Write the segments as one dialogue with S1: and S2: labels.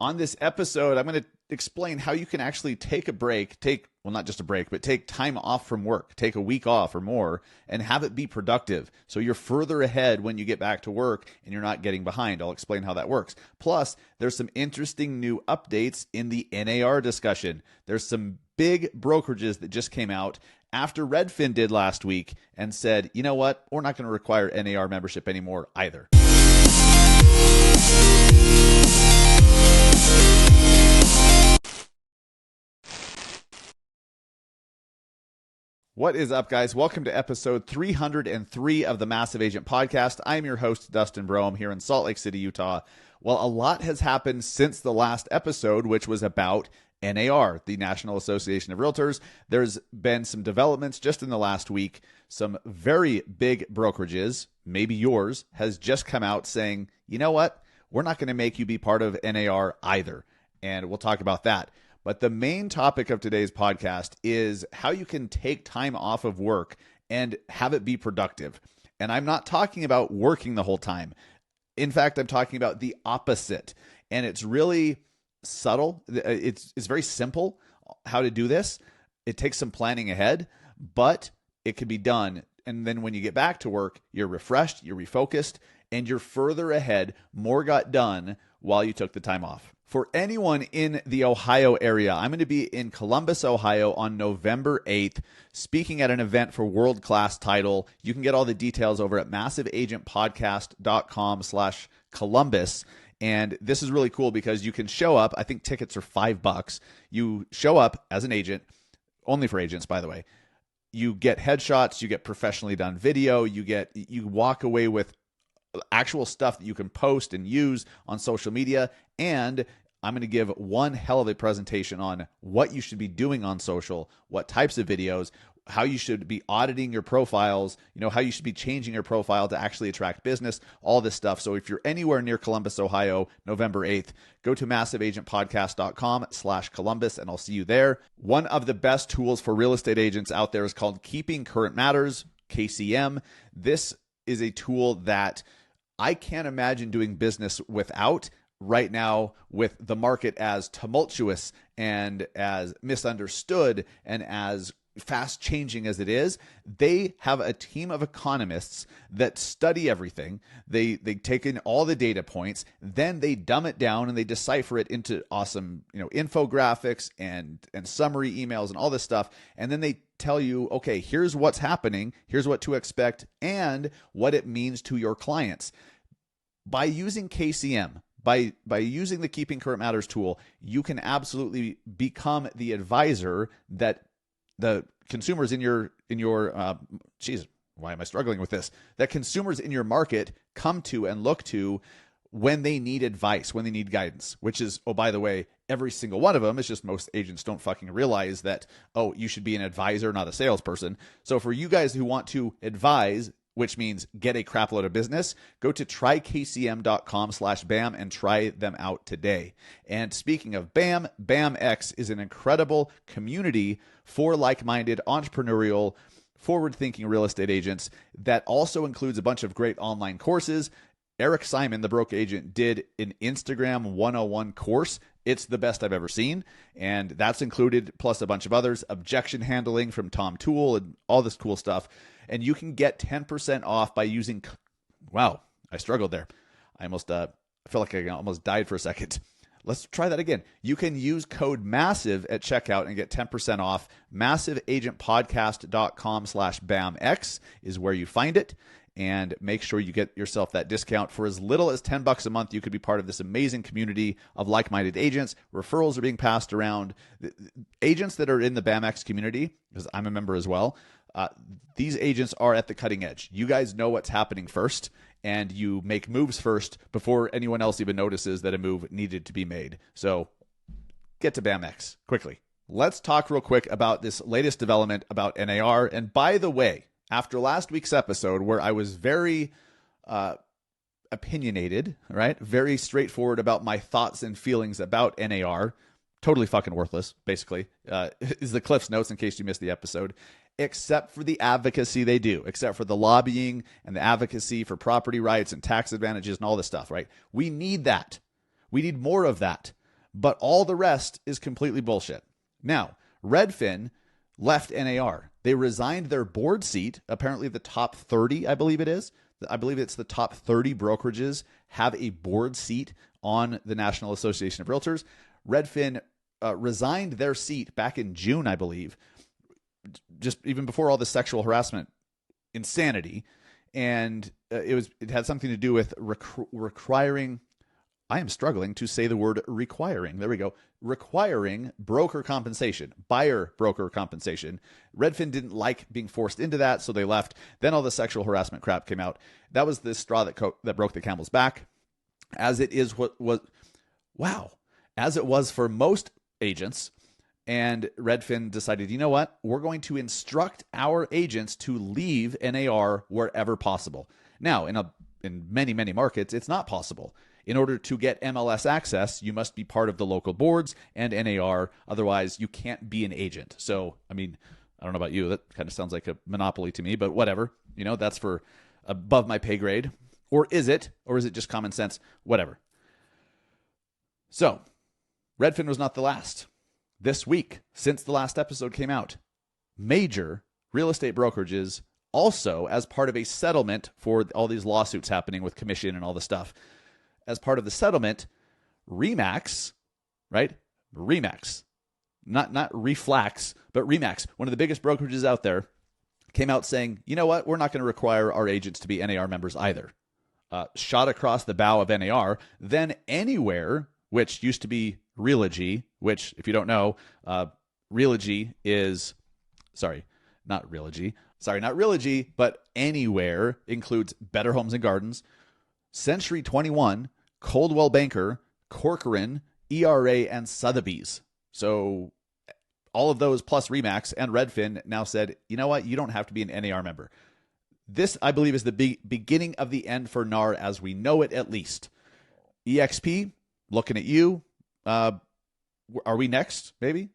S1: On this episode, I'm going to explain how you can actually take a break, not just a break, but take time off from work, take a week off or more, and have it be productive. So you're further ahead when you get back to work and you're not getting behind. I'll explain how that works. Plus, there's some interesting new updates in the NAR discussion. There's some big brokerages that just came out after Redfin did last week and said, you know what, we're not going to require NAR membership anymore either. What is up, guys? Welcome to episode 303 of the Massive Agent Podcast. I'm your host, Dustin Brohm, here in Salt Lake City, Utah. Well, a lot has happened since the last episode, which was about NAR, the National Association of Realtors. There's been some developments just in the last week. Some very big brokerages, maybe yours, has just come out saying, you know what? We're not going to make you be part of NAR either. And we'll talk about that. But the main topic of today's podcast is how you can take time off of work and have it be productive. And I'm not talking about working the whole time. In fact, I'm talking about the opposite. And it's really subtle. It's very simple how to do this. It takes some planning ahead, but it can be done. And then when you get back to work, you're refreshed, you're refocused, and you're further ahead. More got done while you took the time off. For anyone in the Ohio area, I'm going to be in Columbus, Ohio on November 8th, speaking at an event for World Class Title. You can get all the details over at massiveagentpodcast.com/Columbus. And this is really cool because you can show up. I think tickets are $5. You show up as an agent, only for agents, by the way. You get headshots, you get professionally done video, you walk away with actual stuff that you can post and use on social media. And I'm going to give one hell of a presentation on what you should be doing on social, what types of videos, how you should be auditing your profiles, how you should be changing your profile to actually attract business, all this stuff. So if you're anywhere near Columbus, Ohio, November 8th, go to massiveagentpodcast.com/Columbus and I'll see you there. One of the best tools for real estate agents out there is called Keeping Current Matters, KCM. This is a tool that I can't imagine doing business without right now, with the market as tumultuous and as misunderstood and as fast changing as it is. They have a team of economists that study everything. They take in all the data points, then they dumb it down and they decipher it into awesome, infographics and summary emails and all this stuff. And then they tell you, okay, here's what's happening, here's what to expect, and what it means to your clients. By using KCM, by using the Keeping Current Matters tool, you can absolutely become the advisor that the consumers in your why am I struggling with this? That consumers in your market come to and look to when they need advice, when they need guidance, which is, oh, by the way, every single one of them. It's just most agents don't fucking realize that, oh, you should be an advisor, not a salesperson. So for you guys who want to advise, which means get a crap load of business, go to trykcm.com/BAM and try them out today. And speaking of BAM, BAMX is an incredible community for like-minded, entrepreneurial, forward-thinking real estate agents that also includes a bunch of great online courses. Eric Simon, the broke agent, did an Instagram 101 course. It's the best I've ever seen. And that's included, plus a bunch of others, objection handling from Tom Toole and all this cool stuff. And you can get 10% off by using, wow, I struggled there. I feel like I almost died for a second. Let's try that again. You can use code MASSIVE at checkout and get 10% off. MassiveAgentPodcast.com/BAMX is where you find it. And make sure you get yourself that discount for as little as $10 a month. You could be part of this amazing community of like-minded agents. Referrals are being passed around. Agents that are in the BAMX community, because I'm a member as well, these agents are at the cutting edge. You guys know what's happening first, and you make moves first before anyone else even notices that a move needed to be made. So get to BAMX quickly. Let's talk real quick about this latest development about NAR. And by the way, after last week's episode where I was very opinionated, right? Very straightforward about my thoughts and feelings about NAR, totally fucking worthless, basically, is the Cliff's Notes in case you missed the episode, except for the advocacy they do, except for the lobbying and the advocacy for property rights and tax advantages and all this stuff, right? We need that. We need more of that. but all the rest is completely bullshit. Now, Redfin left NAR. They resigned their board seat. Apparently the top 30, I believe it is. I believe it's the top 30 brokerages have a board seat on the National Association of Realtors. Redfin resigned their seat back in June, I believe, just even before all the sexual harassment insanity. And it had something to do with requiring, I am struggling to say the word requiring. There we go. Requiring broker compensation, buyer broker compensation. Redfin didn't like being forced into that, so they left. Then all the sexual harassment crap came out. That was the straw that broke the camel's back. As it is as it was for most agents. And Redfin decided, you know what? We're going to instruct our agents to leave NAR wherever possible. Now, in many, many markets, it's not possible. In order to get MLS access, you must be part of the local boards and NAR. Otherwise, you can't be an agent. So, I mean, I don't know about you. That kind of sounds like a monopoly to me, but whatever. You know, that's for above my pay grade. Or is it? Or is it just common sense? Whatever. So, Redfin was not the last. This week, since the last episode came out, major real estate brokerages also, as part of a settlement for all these lawsuits happening with commission and all the stuff, as part of the settlement, Remax, right? Remax, not Reflex, but Remax, one of the biggest brokerages out there, came out saying, you know what? We're not going to require our agents to be NAR members either. Shot across the bow of NAR, then Anywhere, which used to be Realogy, which, if you don't know, Realogy is, not Realogy, but Anywhere includes Better Homes and Gardens, Century 21, Coldwell Banker, Corcoran, ERA, and Sotheby's. So all of those plus Remax and Redfin now said, you know what? You don't have to be an NAR member. This, I believe, is the beginning of the end for NAR as we know it, at least. EXP, looking at you. Are we next? Maybe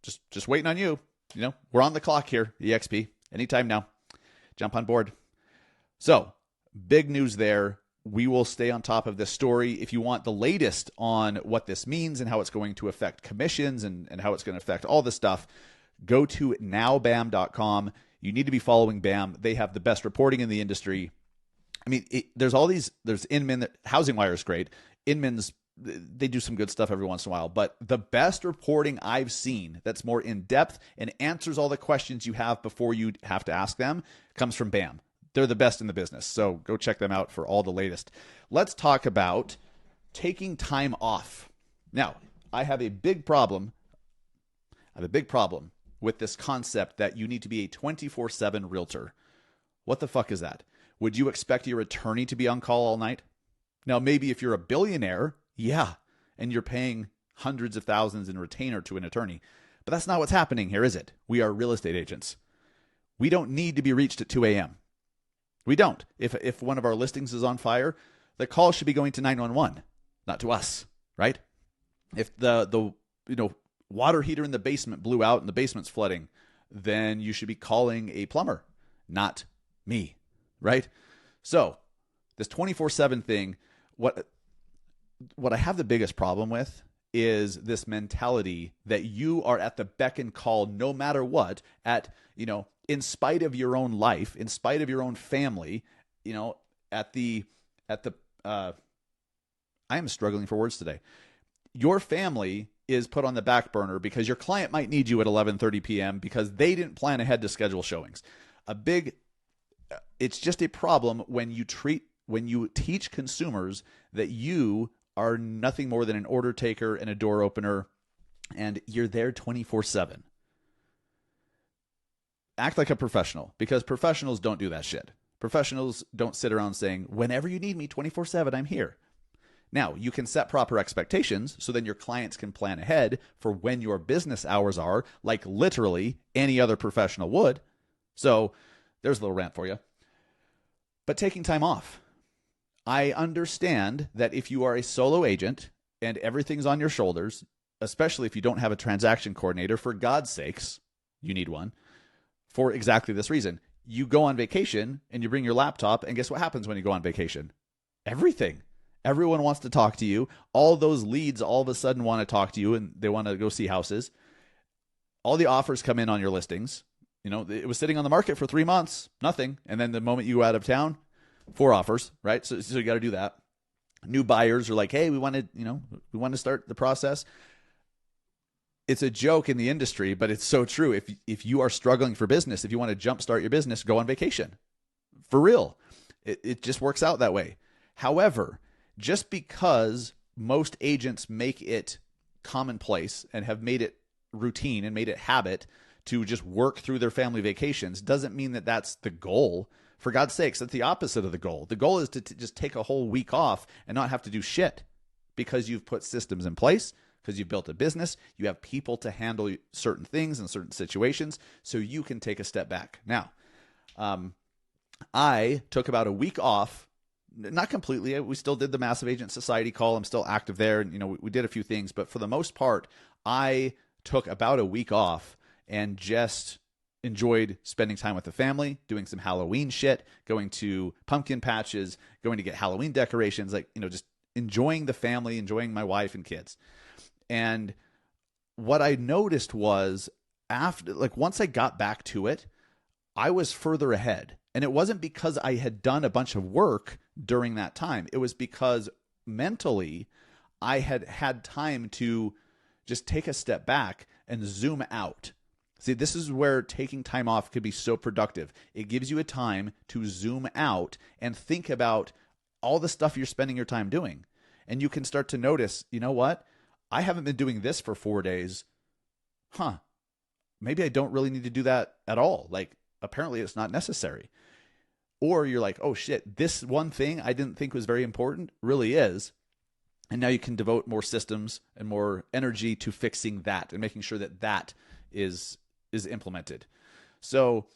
S1: just waiting on you. You know, we're on the clock here. EXP, anytime now. Jump on board. So big news there. We will stay on top of this story. If you want the latest on what this means and how it's going to affect commissions and how it's going to affect all this stuff, go to nowbam.com. You need to be following BAM. They have the best reporting in the industry. I mean, there's Inman. Housing Wire is great. Inman's, they do some good stuff every once in a while, but the best reporting I've seen that's more in-depth and answers all the questions you have before you have to ask them comes from BAM. They're the best in the business, so go check them out for all the latest. Let's talk about taking time off. Now, I have a big problem with this concept that you need to be a 24/7 realtor. What the fuck is that? Would you expect your attorney to be on call all night? Now, maybe if you're a billionaire, yeah, and you're paying hundreds of thousands in retainer to an attorney. But that's not what's happening here, is it? We are real estate agents. We don't need to be reached at 2 a.m. We don't. If one of our listings is on fire, the call should be going to 911, not to us, right? If the water heater in the basement blew out and the basement's flooding, then you should be calling a plumber, not me, right? So this 24/7 thing, what I have the biggest problem with is this mentality that you are at the beck and call no matter what, in spite of your own life, in spite of your own family, I am struggling for words today. Your family is put on the back burner because your client might need you at 11:30 p.m. because they didn't plan ahead to schedule showings. It's just a problem when you teach consumers that you are nothing more than an order taker and a door opener, and you're there 24/7. Act like a professional, because professionals don't do that shit. Professionals don't sit around saying, whenever you need me 24/7, I'm here. Now, you can set proper expectations so then your clients can plan ahead for when your business hours are, like literally any other professional would. So there's a little rant for you. But taking time off. I understand that if you are a solo agent and everything's on your shoulders, especially if you don't have a transaction coordinator, for God's sakes, you need one, for exactly this reason. You go on vacation and you bring your laptop, and guess what happens when you go on vacation? Everything Everyone wants to talk to you. All those leads all of a sudden want to talk to you and they want to go see houses. All the offers come in on your listings. It was sitting on the market for 3 months, nothing. And then the moment you go out of town, 4 offers, right? So you got to do that. New buyers are like, hey, we want to start the process. It's a joke in the industry, but it's so true. If you are struggling for business, if you want to jumpstart your business, go on vacation. For real. It just works out that way. However, just because most agents make it commonplace and have made it routine and made it habit to just work through their family vacations doesn't mean that that's the goal. For God's sakes, that's the opposite of the goal. The goal is to just take a whole week off and not have to do shit because you've put systems in place, because you've built a business, you have people to handle certain things in certain situations, so you can take a step back. Now, I took about a week off, not completely. We still did the Massive Agent Society call. I'm still active there. And, we did a few things, but for the most part, I took about a week off and just enjoyed spending time with the family, doing some Halloween shit, going to pumpkin patches, going to get Halloween decorations, just enjoying the family, enjoying my wife and kids. And what I noticed was once I got back to it, I was further ahead. And it wasn't because I had done a bunch of work during that time. It was because mentally I had had time to just take a step back and zoom out. See, this is where taking time off could be so productive. It gives you a time to zoom out and think about all the stuff you're spending your time doing. And you can start to notice, you know what? I haven't been doing this for 4 days. Maybe I don't really need to do that at all. Apparently it's not necessary. Or you're like, oh shit, this one thing I didn't think was very important really is. And now you can devote more systems and more energy to fixing that and making sure that that is implemented. So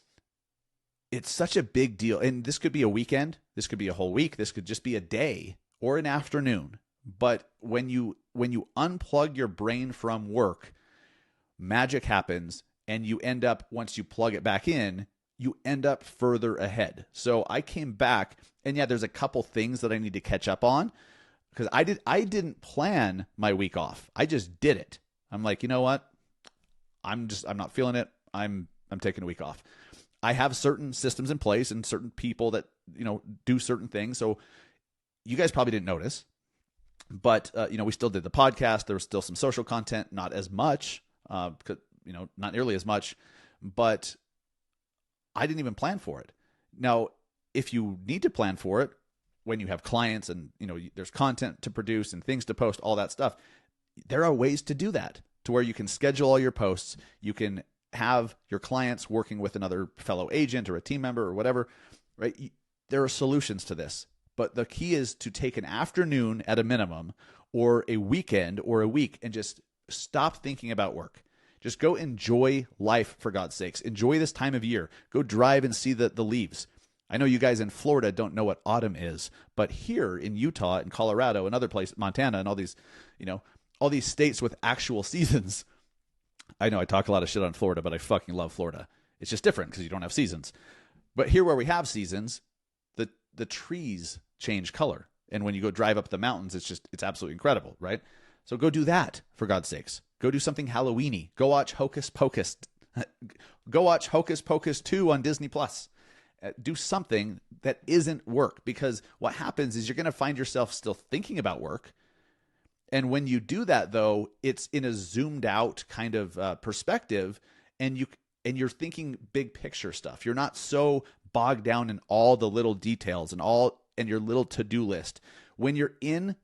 S1: it's such a big deal. And this could be a weekend. This could be a whole week. This could just be a day or an afternoon. But when you unplug your brain from work, magic happens, and you end up, once you plug it back in, you end up further ahead. So I came back, and yeah, there's a couple things that I need to catch up on because I didn't plan my week off. I just did it. I'm like, you know what? I'm not feeling it. I'm taking a week off. I have certain systems in place and certain people that, do certain things. So you guys probably didn't notice, but we still did the podcast. There was still some social content, not as much, not nearly as much, but I didn't even plan for it. Now, if you need to plan for it when you have clients and, there's content to produce and things to post, all that stuff, there are ways to do that to where you can schedule all your posts. You can have your clients working with another fellow agent or a team member or whatever, right? There are solutions to this, but the key is to take an afternoon at a minimum or a weekend or a week and just stop thinking about work. Just go enjoy life, for God's sakes. Enjoy this time of year. Go drive and see the leaves. I know you guys in Florida don't know what autumn is, but here in Utah and Colorado and other places, Montana and all these states with actual seasons. I know I talk a lot of shit on Florida, but I fucking love Florida. It's just different because you don't have seasons. But here where we have seasons, the trees change color. And when you go drive up the mountains, it's absolutely incredible, right? So go do that, for God's sakes. Go do something Halloween-y. Go watch Hocus Pocus. Go watch Hocus Pocus 2 on Disney+. Do something that isn't work, because what happens is you're going to find yourself still thinking about work. And when you do that, though, it's in a zoomed out kind of perspective, and you're thinking big picture stuff. You're not so bogged down in all the little details and your little to-do list. When you're in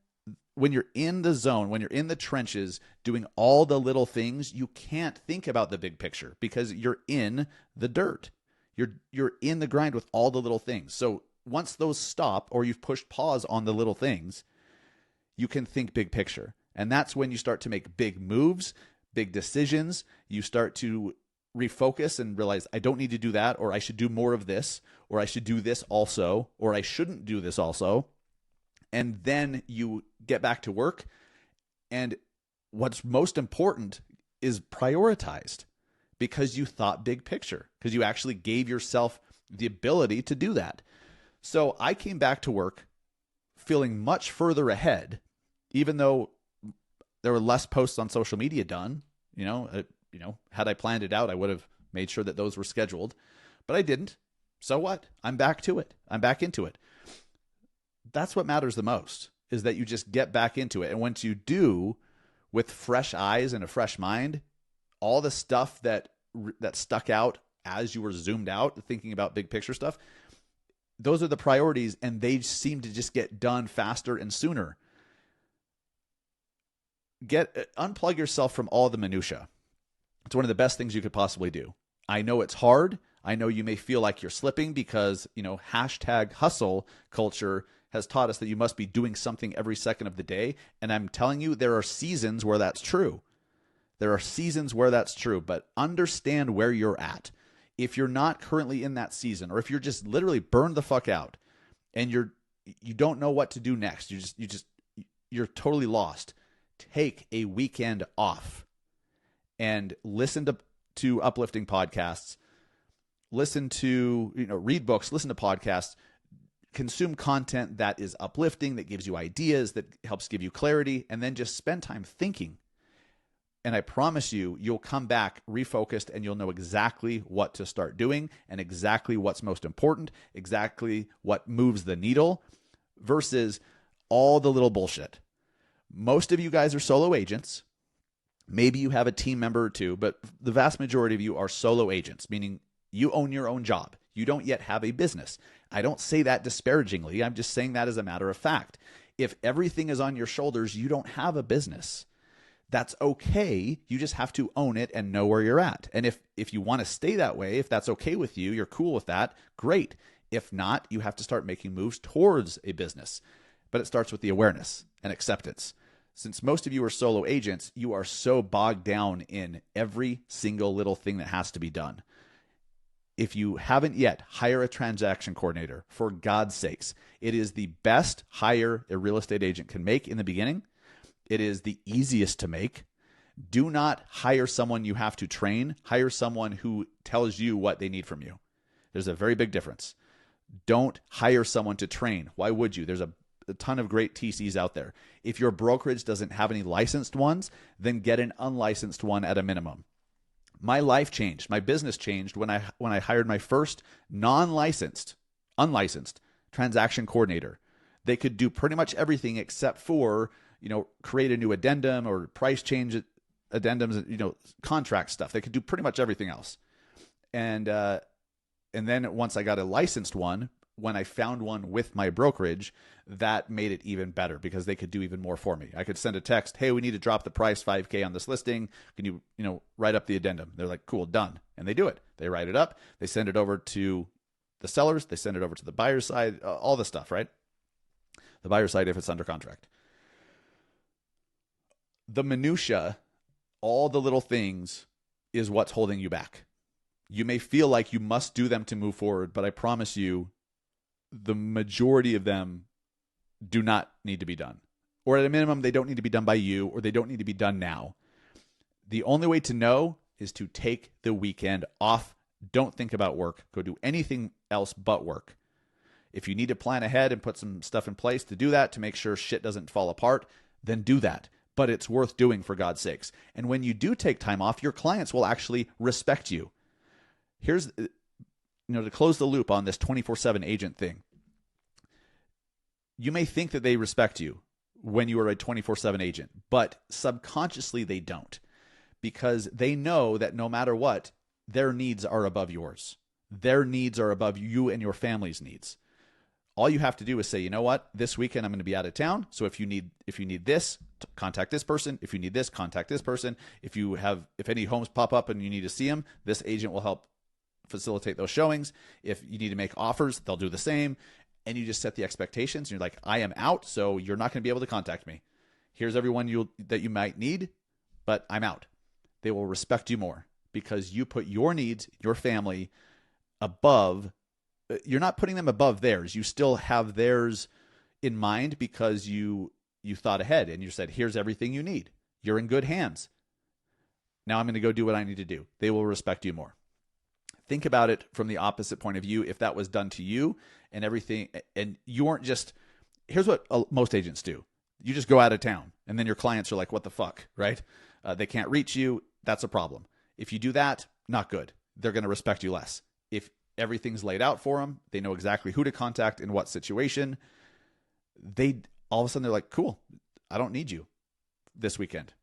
S1: the zone, when you're in the trenches doing all the little things, you can't think about the big picture because you're in the dirt. You're in the grind with all the little things. So once those stop, or you've pushed pause on the little things, you can think big picture. And that's when you start to make big moves, big decisions. You start to refocus and realize, I don't need to do that, or I should do more of this, or I should do this also, or I shouldn't do this also. And then you get back to work. And what's most important is prioritized, because you thought big picture, because you actually gave yourself the ability to do that. So I came back to work feeling much further ahead, even though there were less posts on social media done. Had I planned it out, I would have made sure that those were scheduled, but I didn't. So what? I'm back to it. I'm back into it. That's what matters the most, is that you just get back into it. And once you do, with fresh eyes and a fresh mind, all the stuff that stuck out as you were zoomed out, thinking about big picture stuff, those are the priorities, and they seem to just get done faster and sooner. Unplug yourself from all the minutia. It's one of the best things you could possibly do. I know it's hard. I know you may feel like you're slipping because, #hustle culture has taught us that you must be doing something every second of the day. And I'm telling you, there are seasons where that's true. But understand where you're at. If you're not currently in that season, or if you're just literally burned the fuck out and you don't know what to do next, you're totally lost, take a weekend off and listen to uplifting podcasts, read books, listen to podcasts, consume content that is uplifting, that gives you ideas, that helps give you clarity, and then just spend time thinking. And I promise you, you'll come back refocused, and you'll know exactly what to start doing and exactly what's most important, exactly what moves the needle versus all the little bullshit. Most of you guys are solo agents. Maybe you have a team member or two, but the vast majority of you are solo agents, meaning you own your own job. You don't yet have a business. I don't say that disparagingly. I'm just saying that as a matter of fact. If everything is on your shoulders, you don't have a business. That's okay. You just have to own it and know where you're at. And if you want to stay that way, if that's okay with you, you're cool with that, great. If not, you have to start making moves towards a business. But it starts with the awareness and acceptance. Since most of you are solo agents, you are so bogged down in every single little thing that has to be done. If you haven't yet, hire a transaction coordinator, for God's sakes. It is the best hire a real estate agent can make in the beginning. It is the easiest to make. Do not hire someone you have to train. Hire someone who tells you what they need from you. There's a very big difference. Don't hire someone to train. Why would you? There's a ton of great TCs out there. If your brokerage doesn't have any licensed ones, then get an unlicensed one at a minimum. My life changed. My business changed when I hired my first unlicensed transaction coordinator. They could do pretty much everything except for, create a new addendum or price change addendums, contract stuff. They could do pretty much everything else. And then once I got a licensed one, when I found one with my brokerage, that made it even better because they could do even more for me. I could send a text, hey, we need to drop the price $5,000 on this listing. Can you, write up the addendum? They're like, cool, done. And they do it. They write it up. They send it over to the sellers. They send it over to the buyer's side, all the stuff, right? The buyer's side if it's under contract. The minutia, all the little things, is what's holding you back. You may feel like you must do them to move forward, but I promise you, the majority of them do not need to be done. Or at a minimum, they don't need to be done by you, or they don't need to be done now. The only way to know is to take the weekend off. Don't think about work. Go do anything else but work. If you need to plan ahead and put some stuff in place to do that, to make sure shit doesn't fall apart, then do that. But it's worth doing, for God's sakes. And when you do take time off, your clients will actually respect you. Here's, to close the loop on this 24/7 agent thing. You may think that they respect you when you are a 24/7 agent, but subconsciously they don't, because they know that no matter what, their needs are above yours. Their needs are above you and your family's needs. All you have to do is say, you know what, this weekend I'm going to be out of town. So if you need this, contact this person. If you need this, contact this person. If any homes pop up and you need to see them, this agent will help facilitate those showings. If you need to make offers, they'll do the same. And you just set the expectations. And you're like, I am out, so you're not going to be able to contact me. Here's everyone that you might need, but I'm out. They will respect you more because you put your needs, your family above. You're not putting them above theirs. You still have theirs in mind because you thought ahead and you said, here's everything you need. You're in good hands. Now I'm going to go do what I need to do. They will respect you more. Think about it from the opposite point of view. If that was done to you and everything, and you weren't just here's what most agents do. You just go out of town, and then your clients are like, what the fuck, right? They can't reach you. That's a problem. If you do that, not good. They're going to respect you less. If everything's laid out for them, they know exactly who to contact in what situation, they all of a sudden they're like, cool, I don't need you this weekend.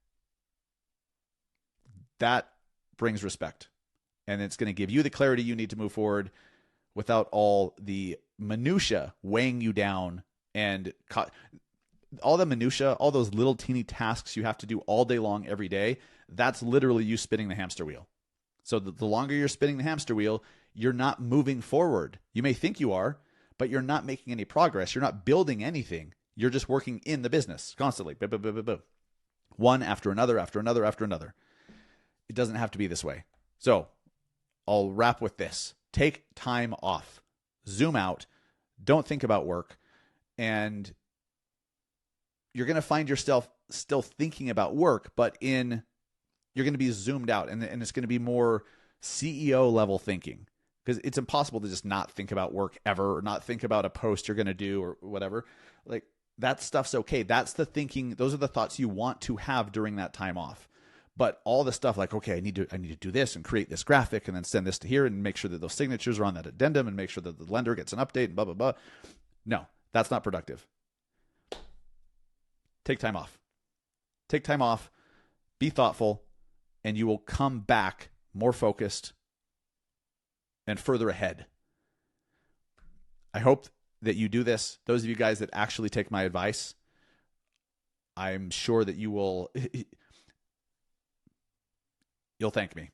S1: That brings respect. And it's going to give you the clarity you need to move forward without all the minutia weighing you down and all the minutia, all those little teeny tasks you have to do all day long every day. That's literally you spinning the hamster wheel. So the longer you're spinning the hamster wheel, you're not moving forward. You may think you are, but you're not making any progress. You're not building anything. You're just working in the business constantly. One after another, after another, after another. It doesn't have to be this way. So I'll wrap with this. Take time off. Zoom out. Don't think about work. And you're going to find yourself still thinking about work, but you're going to be zoomed out, and it's going to be more CEO level thinking, because it's impossible to just not think about work ever, or not think about a post you're going to do or whatever. Like, that stuff's okay. That's the thinking. Those are the thoughts you want to have during that time off. But all the stuff like, okay, I need to do this and create this graphic and then send this to here and make sure that those signatures are on that addendum and make sure that the lender gets an update and blah, blah, blah. No, that's not productive. Take time off. Take time off. Be thoughtful, and you will come back more focused and further ahead. I hope that you do this. Those of you guys that actually take my advice, I'm sure that you'll thank me.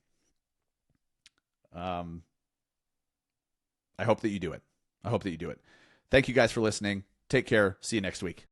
S1: I hope that you do it. Thank you guys for listening. Take care. See you next week.